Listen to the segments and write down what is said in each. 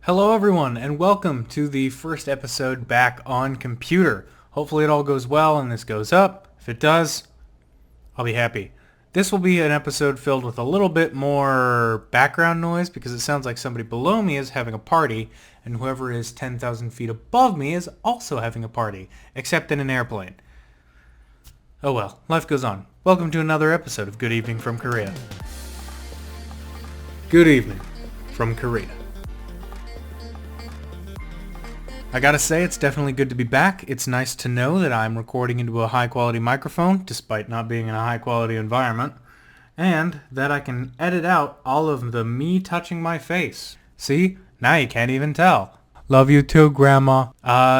Hello everyone, and welcome to the first episode back on computer. Hopefully it all goes well and this goes up. If it does, I'll be happy. This will be an episode filled with a little bit more background noise because it sounds like somebody below me is having a party, and whoever is 10,000 feet above me is also having a party, except in an airplane. Oh well, life goes on. Welcome to another episode of Good Evening from Korea. Good evening from Korea. I gotta say, it's definitely good to be back. It's nice to know that I'm recording into a high-quality microphone, despite not being in a high-quality environment, and that I can edit out all of the me touching my face. See? Now you can't even tell. Love you too, Grandma.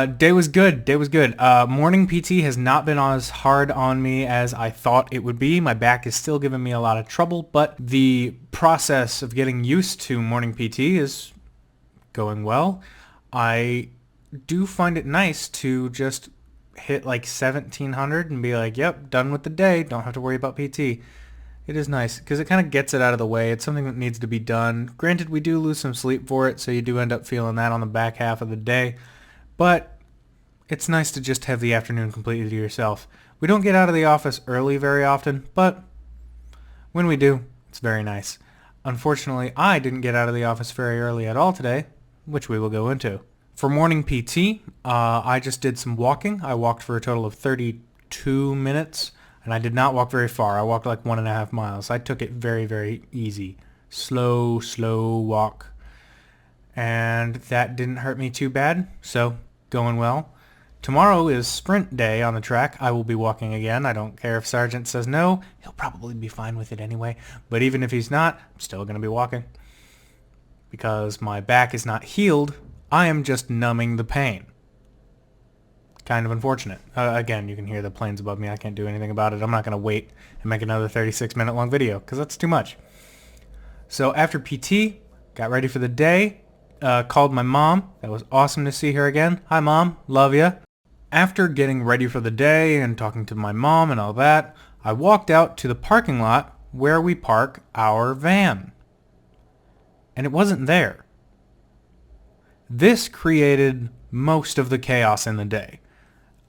Day was good. Morning PT has not been as hard on me as I thought it would be. My back is still giving me a lot of trouble, but the process of getting used to morning PT is going well. I do find it nice to just hit like 1700 and be like, yep, done with the day. Don't have to worry about PT. It is nice because it kind of gets it out of the way. It's something that needs to be done. Granted, we do lose some sleep for it, so you do end up feeling that on the back half of the day. But it's nice to just have the afternoon completely to yourself. We don't get out of the office early very often, but when we do, it's very nice. Unfortunately, I didn't get out of the office very early at all today, which we will go into. For morning PT, I just did some walking. I walked for a total of 32 minutes, and I did not walk very far. I walked like 1.5 miles. I took it very, very easy. Slow walk. And that didn't hurt me too bad, so going well. Tomorrow is sprint day on the track. I will be walking again. I don't care if Sergeant says no. He'll probably be fine with it anyway. But even if he's not, I'm still going to be walking. Because my back is not healed. I am just numbing the pain. Kind of unfortunate. Again, you can hear the planes above me. I can't do anything about it. I'm not going to wait and make another 36-minute long video because that's too much. So after PT, got ready for the day, called my mom. That was awesome to see her again. Hi, Mom. Love ya. After getting ready for the day and talking to my mom and all that, I walked out to the parking lot where we park our van. And it wasn't there. This created most of the chaos in the day.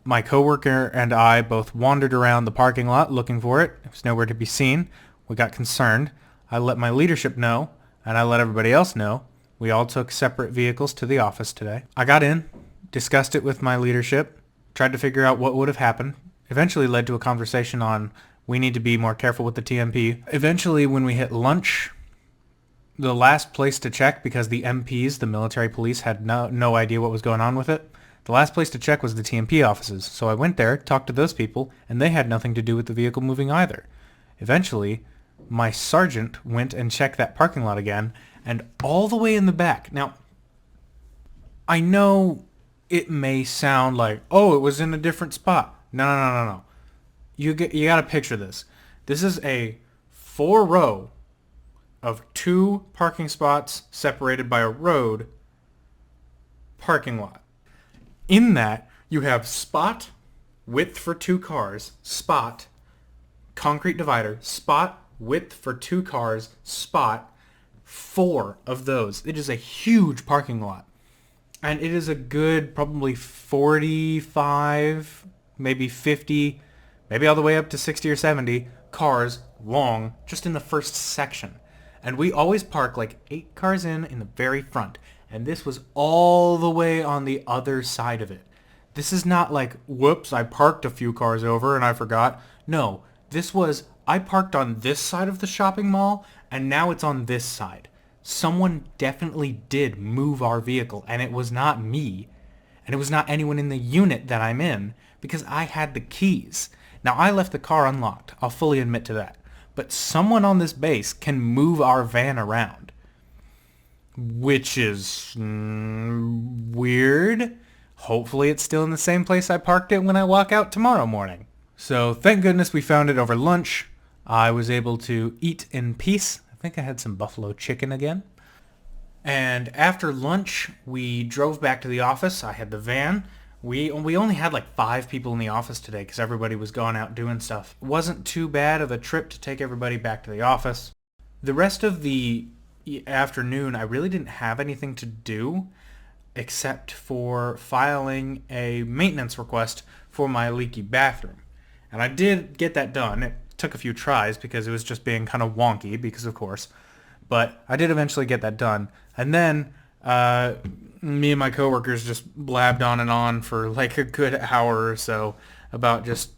My coworker and I both wandered around the parking lot looking for it. It was nowhere to be seen. We got concerned. I let my leadership know, and I let everybody else know. We all took separate vehicles to the office today. I got in, discussed it with my leadership, tried to figure out what would have happened. Eventually led to a conversation on we need to be more careful with the TMP. Eventually, when we hit lunch, the last place to check, because the MPs, the military police, had no idea what was going on with it, the last place to check was the TMP offices. So I went there, talked to those people, and they had nothing to do with the vehicle moving either. Eventually, my sergeant went and checked that parking lot again, and all the way in the back. Now, I know it may sound like, oh, it was in a different spot. No. You got to picture this. This is a 4-row of 2 parking spots separated by a road parking lot. In that, you have spot, width for 2 cars, spot, concrete divider, spot, width for 2 cars, spot, 4 of those. It is a huge parking lot. And it is a good probably 45, maybe 50, maybe all the way up to 60 or 70 cars long just in the first section. And we always park like 8 cars in the very front. And this was all the way on the other side of it. This is not like, whoops, I parked a few cars over and I forgot. No, this was, I parked on this side of the shopping mall and now it's on this side. Someone definitely did move our vehicle, and it was not me. And it was not anyone in the unit that I'm in because I had the keys. Now, I left the car unlocked. I'll fully admit to that. But someone on this base can move our van around, which is weird. Hopefully it's still in the same place I parked it when I walk out tomorrow morning. So thank goodness we found it over lunch. I was able to eat in peace. I think I had some buffalo chicken again. And after lunch, we drove back to the office. I had the van. We only had like 5 people in the office today because everybody was gone out doing stuff. It wasn't too bad of a trip to take everybody back to the office. The rest of the afternoon, I really didn't have anything to do except for filing a maintenance request for my leaky bathroom. And I did get that done. It took a few tries because it was just being kind of wonky, because of course. But I did eventually get that done. And then me and my coworkers just blabbed on and on for like a good hour or so about just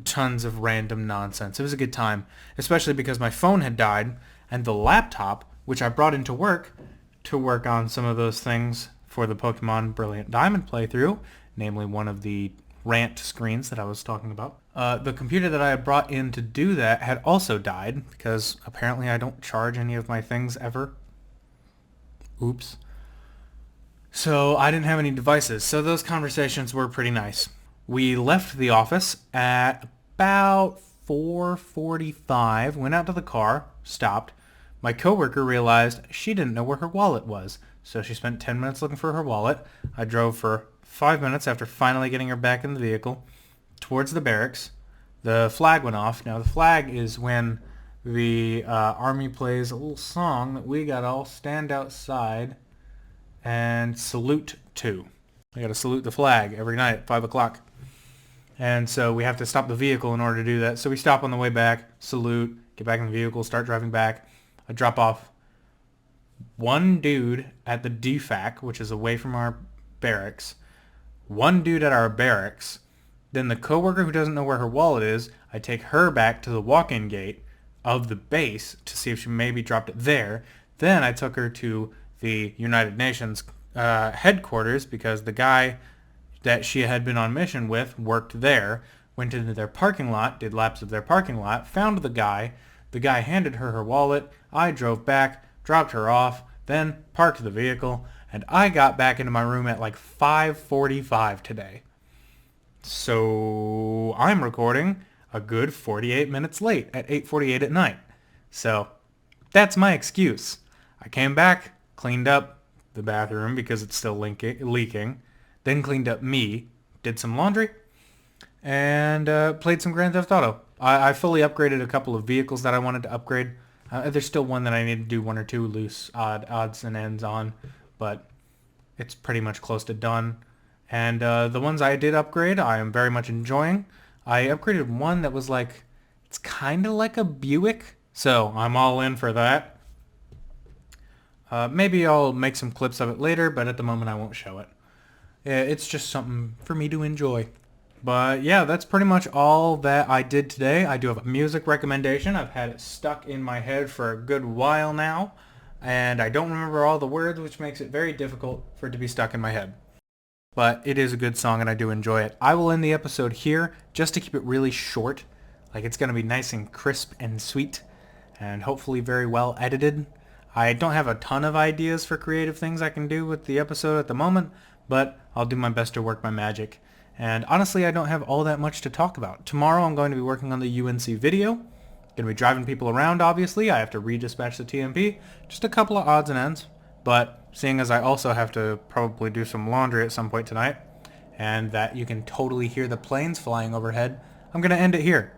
tons of random nonsense. It was a good time, especially because my phone had died and the laptop, which I brought into work to work on some of those things for the Pokemon Brilliant Diamond playthrough, namely one of the rant screens that I was talking about. The computer that I had brought in to do that had also died because apparently I don't charge any of my things ever. Oops. So I didn't have any devices, so those conversations were pretty nice. We left the office at about 4:45, went out to the car, stopped. My coworker realized she didn't know where her wallet was, so she spent 10 minutes looking for her wallet. I drove for 5 minutes after finally getting her back in the vehicle towards the barracks. The flag went off. Now the flag is when the Army plays a little song that we gotta all stand outside and salute to. We gotta salute the flag every night at 5 o'clock. And so we have to stop the vehicle in order to do that. So we stop on the way back, salute, get back in the vehicle, start driving back. I drop off one dude at the DFAC, which is away from our barracks, one dude at our barracks, then the coworker who doesn't know where her wallet is, I take her back to the walk-in gate of the base to see if she maybe dropped it there. Then I took her to the United Nations headquarters because the guy that she had been on mission with worked there, went into their parking lot, did laps of their parking lot, found the guy handed her her wallet, I drove back, dropped her off, then parked the vehicle, and I got back into my room at like 5:45 today. So I'm recording a good 48 minutes late at 8:48 at night. So that's my excuse. I came back, cleaned up the bathroom because it's still leaking, then cleaned up me, did some laundry, and played some Grand Theft Auto. I fully upgraded a couple of vehicles that I wanted to upgrade. There's still one that I need to do one or two loose odds and ends on, but it's pretty much close to done. And the ones I did upgrade, I am very much enjoying. I upgraded one that was like, it's kind of like a Buick, so I'm all in for that. Maybe I'll make some clips of it later, but at the moment I won't show it. It's just something for me to enjoy. But yeah, that's pretty much all that I did today. I do have a music recommendation. I've had it stuck in my head for a good while now, and I don't remember all the words, which makes it very difficult for it to be stuck in my head. But it is a good song and I do enjoy it. I will end the episode here just to keep it really short. Like, it's going to be nice and crisp and sweet and hopefully very well edited. I don't have a ton of ideas for creative things I can do with the episode at the moment, but I'll do my best to work my magic. And honestly, I don't have all that much to talk about. Tomorrow I'm going to be working on the UNC video. Going to be driving people around, obviously. I have to redispatch the TMP. Just a couple of odds and ends. But seeing as I also have to probably do some laundry at some point tonight, and that you can totally hear the planes flying overhead, I'm going to end it here.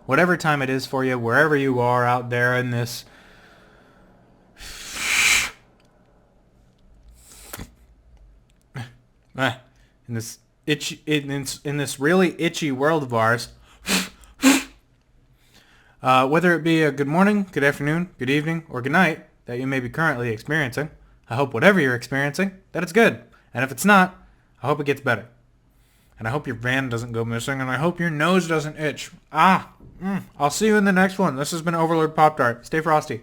Whatever time it is for you, wherever you are out there in this in this really itchy world of ours, whether it be a good morning, good afternoon, good evening, or good night that you may be currently experiencing, I hope whatever you're experiencing, that it's good. And if it's not, I hope it gets better. And I hope your van doesn't go missing, and I hope your nose doesn't itch. I'll see you in the next one. This has been Overlord Pop Tart. Stay frosty.